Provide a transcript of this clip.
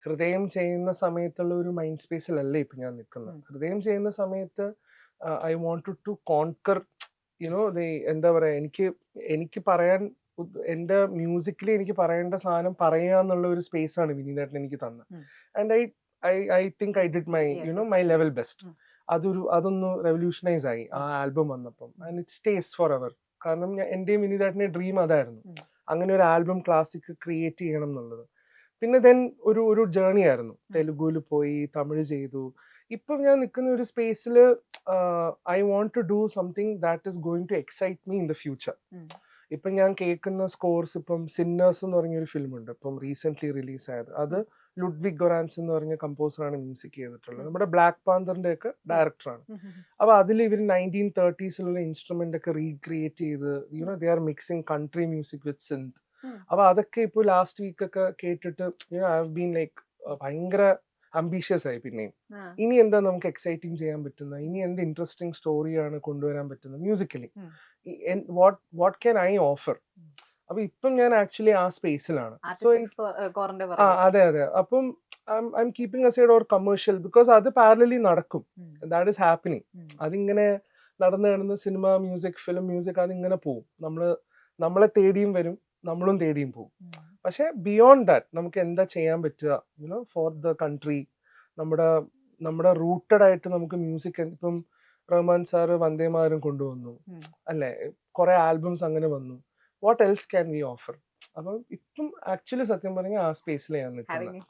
ഹൃദയം ചെയ്യുന്ന സമയത്തുള്ള ഒരു മൈൻഡ് സ്പേസിലല്ല ഇപ്പൊ ഞാൻ നിൽക്കുന്നത്. ഹൃദയം ചെയ്യുന്ന സമയത്ത് ഐ വാണ്ടഡ് ടു കോൺകർ എന്താ പറയാ, എനിക്ക് എനിക്ക് പറയാൻ എന്റെ മ്യൂസിക്കലി എനിക്ക് പറയേണ്ട സാധനം പറയുക എന്നുള്ള ഒരു സ്പേസ് ആണ് വിനീതേട്ടൻ എനിക്ക് തന്നത്. And I think I did my level best. അതൊന്ന് റെവല്യൂഷനൈസ് ആയി ആ ആൽബം വന്നപ്പം. And it stays for ever. കാരണം എന്റെയും വിനീതേട്ടന്റെ ഡ്രീം അതായിരുന്നു, അങ്ങനെ ഒരു ആൽബം ക്ലാസിക് ക്രിയേറ്റ് ചെയ്യണം എന്നുള്ളത്. പിന്നെ ദെൻ ഒരു ജേർണി ആയിരുന്നു. തെലുഗുവിൽ പോയി, തമിഴ് ചെയ്തു. ഇപ്പം ഞാൻ നിൽക്കുന്ന ഒരു സ്പേസിൽ I want to do something that is going to excite me in the future. ഇപ്പം ഞാൻ കേൾക്കുന്ന സ്കോർസ്, ഇപ്പം സിന്നേഴ്സ് എന്ന് പറഞ്ഞൊരു ഫിലിം ഉണ്ട്, ഇപ്പം റീസെന്റ് റിലീസ് ആയത്. അത് ലുഡ്വിഗ് ഗൊറാൻസ് എന്ന് പറഞ്ഞ കമ്പോസറാണ് മ്യൂസിക് ചെയ്തിട്ടുള്ളത്. നമ്മുടെ ബ്ലാക്ക് പാന്തറിന്റെ ഒക്കെ ഡയറക്ടറാണ്. അപ്പൊ അതിൽ ഇവർ 1930s ഇൻസ്ട്രുമെന്റ് ഒക്കെ റീക്രിയേറ്റ് ചെയ്ത് they are mixing country music with synth. അപ്പൊ അതൊക്കെ ഇപ്പൊ ലാസ്റ്റ് വീക്ക് ഒക്കെ കേട്ടിട്ട് ഐ ഹാവ് ബീൻ ലൈക്ക് ഭയങ്കര അംബീഷ്യസ് ആയി. പിന്നെയും ഇനി എന്താ നമുക്ക് എക്സൈറ്റിംഗ് ചെയ്യാൻ പറ്റുന്ന, ഇനി എന്ത് ഇൻട്രസ്റ്റിംഗ് സ്റ്റോറിയാണ് കൊണ്ടുവരാൻ പറ്റുന്നത് musically, what can I offer. അപ്പൊ ഇപ്പം ഞാൻ ആക്ച്വലി ആ സ്പേസിലാണ്. സോ അതെ അതെ. അപ്പം I M keeping aside or commercial, because അത് പാരലലി നടക്കും. That is happening. അതിങ്ങനെ നടന്നു കിടന്ന് സിനിമ, മ്യൂസിക്, ഫിലിം, മ്യൂസിക് അതിങ്ങനെ പോവും. നമ്മളെ തേടിയും വരും, നമ്മളും തേടിയും പോകും. പക്ഷെ ബിയോണ്ട് ദാറ്റ് നമുക്ക് എന്താ ചെയ്യാൻ പറ്റുക ഫോർ ദ കൺട്രി, നമ്മുടെ റൂട്ടഡ് ആയിട്ട് നമുക്ക് മ്യൂസിക്. ഇപ്പം റഹ്മാൻ സാറ് വന്ദേമാതരം കൊണ്ടുവന്നു അല്ലെ, കുറെ ആൽബംസ് അങ്ങനെ വന്നു. What else can we offer? അപ്പം ഇപ്പം ആക്ച്വലി സത്യം പറഞ്ഞാൽ ആ സ്പേസിലാണ് ഞാൻ നിൽക്കുന്നത്.